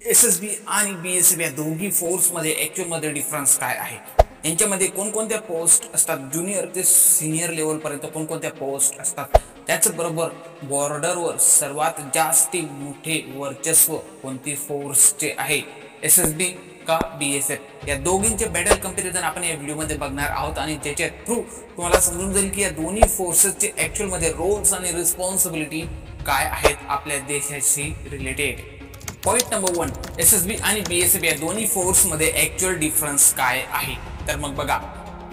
SSB आणि BSF या दोघी फोर्स मध्ये ऍक्च्युअल मध्ये डिफरन्स काय आहे, यांच्यामध्ये कोणकोणत्या पोस्ट असतात, ज्युनियर ते सिनियर लेवल पर्यंत कोणकोणत्या पोस्ट असतात, त्याचबरोबर बॉर्डरवर सर्वात जास्त मोठे वर्चस्व कोणती फोर्सचे आहे, एसएसबी का बीएसएफ, या दोघींचे बॅटल कंपॅरिझन आपण या व्हिडिओमध्ये बघणार आहोत आणि ज्याच्या थ्रू तुम्हाला समजून जाईल की या दोन्ही फोर्सेसचे ऍक्च्युअल मध्ये रोल्स आणि रिस्पॉन्सिबिलिटी काय आहेत आपल्या देशाशी रिलेटेड। पॉइंट नंबर 1, एसएसबी आणि बीएसएफ या दोन्ही फोर्स मध्ये ऍक्च्युअल डिफरन्स काय आहे। तर मग बघा,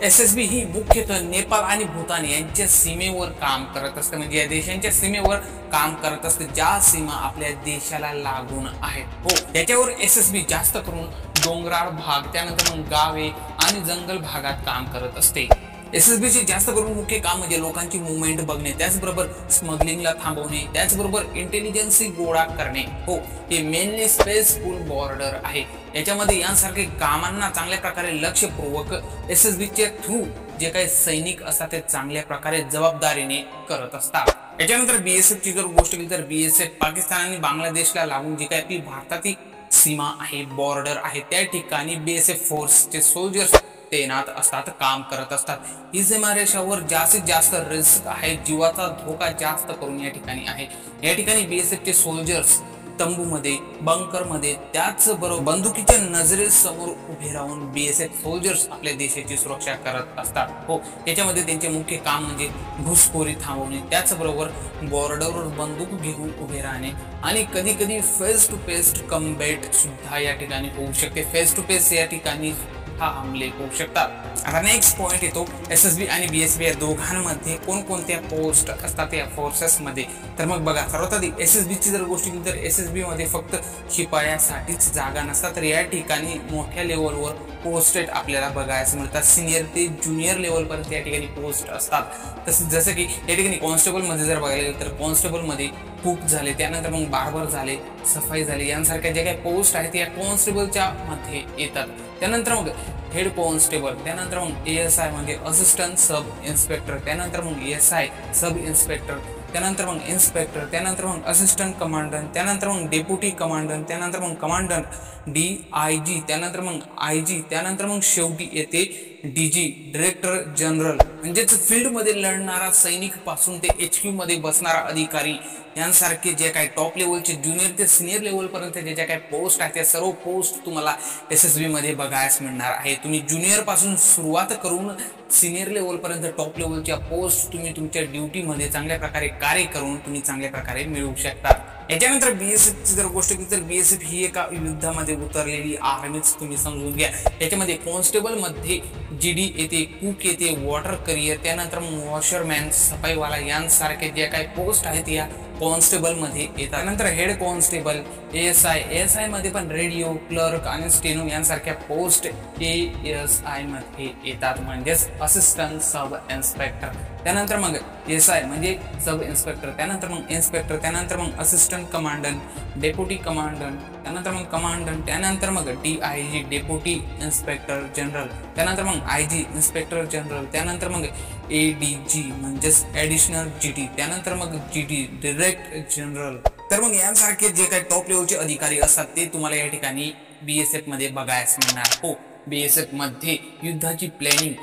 एसएसबी ही मुख्यतः नेपाळ आणि भूतान यांच्या सीमेवर काम करत असते, म्हणजे या देशांच्या सीमेवर काम करत असते, ज्या सीमा आपल्या देशाला लागून आहेत। हो, याच्यावर एसएसबी जास्त करून डोंगराळ भाग, त्यानंतर मग गावे आणि जंगल भागात काम करत असते। एसएसबीचे जास्त करून मुख्य काम म्हणजे लोकांची मुवमेंट बघणे, त्याचबरोबर स्मगलिंगला थांबवणे, त्याचबरोबर इंटेलिजन्स गोळा करणे। हो, हे मेनली स्पेसफुल बॉर्डर आहे। याच्यामध्ये यांसारखे कामांना चांगल्या प्रकारे लक्षपूर्वक एसएसबीच्या थ्रू जे काही सैनिक असतात ते चांगल्या प्रकारे जबाबदारीने करत असतात। याच्यानंतर बीएसएफ ची जर गोष्ट केली तर बीएसएफ पाकिस्तान आणि बांगलादेशला लागून जे काही भारतातील सीमा आहे, बॉर्डर आहे, त्या ठिकाणी बीएसएफ फोर्सचे सोल्जर्स तैनात असतात, काम करत असतात। ही सीमारेषावर जास्तीत जास्त रिस्क आहे, जीवाचा धोका जास्त करून या ठिकाणी आहे। या ठिकाणी बीएसएफचे सोल्जर्स तंबूमध्ये, बंकरमध्ये, त्याचबरोबर बंदुकीच्या नजरेसमोर उभे राहून बीएसएफ सोल्जर्स आपल्या देशाची सुरक्षा करत असतात। हो, याच्यामध्ये त्यांचे मुख्य काम म्हणजे घुसखोरी थांबवणे, त्याचबरोबर बॉर्डरवर बंदूक घेऊन उभे राहणे आणि कधी कधी फेस टू फेस कम्बॅट सुद्धा या ठिकाणी होऊ शकते। फेस टू फेस या ठिकाणी हमले होऊ शकतात। आता नेक्स्ट पॉइंट येतो, एसएसबी आणि बीएसएफ या दोघांमध्ये कोणकोणत्या पोस्ट असतात या फोर्सेस मध्ये। तर मग बघा, सर्वात आधी एसएसबी ची जर गोष्ट केली तर एसएसबी मध्ये फक्त शिपायासाठीच जागा नसतात, तर या ठिकाणी मोठ्या लेवलवर पोस्टेड आपल्याला बघायला मिळतात। सिनियर ते ज्युनियर लेवल पर्यंत या ठिकाणी पोस्ट असतात। तसं जसं की या ठिकाणी कॉन्स्टेबल मध्ये जर बघायला गेलं तर कॉन्स्टेबल मध्ये कुक झाले, त्यानंतर मग बार्बर झाले, सफाई झाली, यांसारख्या ज्या काही पोस्ट आहेत या कॉन्स्टेबलच्या मध्ये येतात। त्यानंतर मग हेड कॉन्स्टेबल, त्यानंतर मग एएसआय म्हणजे असिस्टंट सब इन्स्पेक्टर, त्यानंतर मग एएसआय सब इन्स्पेक्टर, त्यानंतर मग इन्स्पेक्टर, त्यानंतर मग असिस्टंट कमांडंट, त्यानंतर मग डेप्युटी कमांडंट, त्यानंतर मग कमांडंट डीआयजी, त्यानंतर मग आयजी, त्यानंतर मग शेवटी येते डीजी, डायरेक्टर जनरल, म्हणजेच फील्ड मध्ये लढणारा सैनिक पासून ते एचक्यू मध्ये बसणारा अधिकारी, यांसारखे जे काही टॉप लेवलचे ज्युनियर ते सिनियर लेवल पर्यंत जे काही पोस्ट आहेत त्या सर्व पोस्ट तुम्हाला एसएसबी मध्ये बघायला मिळणार आहे। तुम्ही ज्युनियर पासून सुरुवात करून सिनियर लेवल पर्यंत टॉप लेवलच्या पोस्ट तुम्ही तुमच्या ड्युटी मध्ये चांगल्या प्रकारे कार्य करून तुम्ही चांगल्या प्रकारे मिळवू शकता। याच्यानंतर बीएसएफ ची जर गोष्ट केली तर बीएसएफ ही एका युद्धामध्ये उतरलेली आर्मीच तुम्ही समजून घ्या। याच्यामध्ये कॉन्स्टेबल मध्ये जीडी येते, कुक येते, वॉटर करियर, त्यानंतर मग वॉशरमॅन, सफाईवाला, यांसारखे जे काही पोस्ट आहेत या कॉन्स्टेबल मध्ये येतात। त्यानंतर हेड कॉन्स्टेबल, एएसआय मध्ये पण रेडिओ, क्लर्क आणि स्टेनो यांसारख्या पोस्ट एएसआय मध्ये येतात, म्हणजेच असिस्टंट सब इन्स्पेक्टर। त्यानंतर मग एएसआय म्हणजे सब इन्स्पेक्टर, त्यानंतर मग इन्स्पेक्टर, त्यानंतर मग असिस्टंट कमांडंट, डेप्युटी कमांडंट, त्यानंतर मग कमांडंट, त्यानंतर मग डीआयजी, डेप्युटी इन्स्पेक्टर जनरल, त्यानंतर मग आयजी, इन्स्पेक्टर जनरल, त्यानंतर मग एडीजी म्हणजेच ऍडिशनल जीडी, त्यानंतर मग जीडी, डायरेक्टर जनरल। तर मग यांसारखे जे काही टॉप लेवलचे अधिकारी असतात ते तुम्हाला या ठिकाणी बीएसएफ मध्ये बघायला मिळणार। हो, बीएसएफ मध्ये युद्धाची प्लॅनिंग,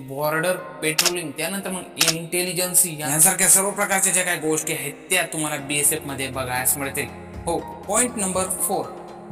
बॉर्डर पेट्रोलिंग, त्यानंतर मग इंटेलिजन्स यांसारख्या सर्व प्रकारच्या ज्या काही गोष्टी आहेत त्या तुम्हाला बीएसएफ मध्ये बघायला मिळतील। हो, पॉइंट नंबर 4,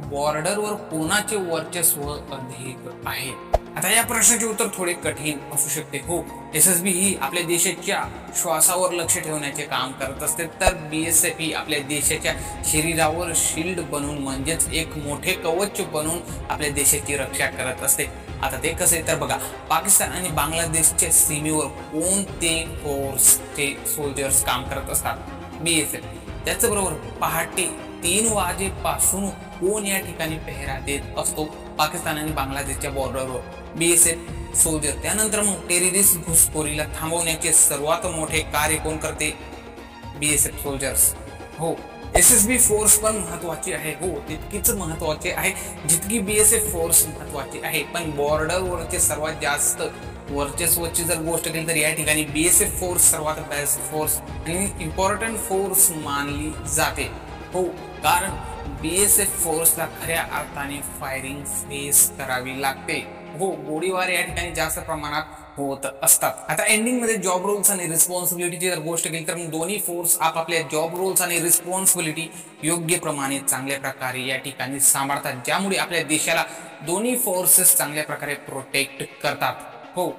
बॉर्डरवर कोणाचे वर्चस्व अधिक आहे। आता या प्रश्नाचे उत्तर थोडे कठीण असू शकते। हो, एसएसबी ही आपल्या देशाच्या श्वासावर लक्ष ठेवण्याचे काम करत असते, तर बीएसएफ ही आपल्या देशाच्या शरीरावर शिल्ड बनून म्हणजेच एक मोठे कवच बनून आपल्या देशाची रक्षा करत असते। आता ते कसे तर बघा, पाकिस्तान आणि बांगलादेशच्या सीमेवर कोणते फोर्सचे सोल्जर्स काम करत असतात, बीएसएफ। त्याचबरोबर पहाटे 3 वाजेपासून कोण या ठिकाणी पहरा देत असतो पाकिस्तान आणि बांगलादेशच्या बॉर्डरवर, बीएसएफ सोल्जर। त्यानंतर मग टेररिस्ट घुसखोरीला थांबवण्याचे सर्वात मोठे कार्य कोण करते, बीएसएफ सोल्जर्स। हो, एसएसबी फोर्स पण महत्वाची आहे, हो तितकीच महत्वाची आहे जितकी बीएसएफ फोर्स महत्वाची आहे, पण बॉर्डरवरचे सर्वात जास्त वर्चस्वाची जर गोष्ट केली तर या ठिकाणी बीएसएफ फोर्स सर्वात बेस्ट फोर्स आणि इम्पॉर्टंट फोर्स मानली जाते। हो, कारण BSF फोर्सला खऱ्या अर्थाने फायरिंग फेस करावी लागते. हो, गोळीबार या ठिकाणी जास्त प्रमाणात होत असतात. आता एंडिंग मध्ये जॉब रोल्स आणि रिस्पॉन्सिबिलिटीची जर गोष्ट केली तर दोन्ही फोर्स आपापल्या जॉब रोल्स आणि रिस्पॉन्सिबिलिटी योग्य प्रमाणे चांगल्या प्रकारे या ठिकाणी सांभाळतात, ज्यामुळे आपल्या देशाला दोन्ही फोर्सेस चांगल्या प्रकारे प्रोटेक्ट करतात. हो,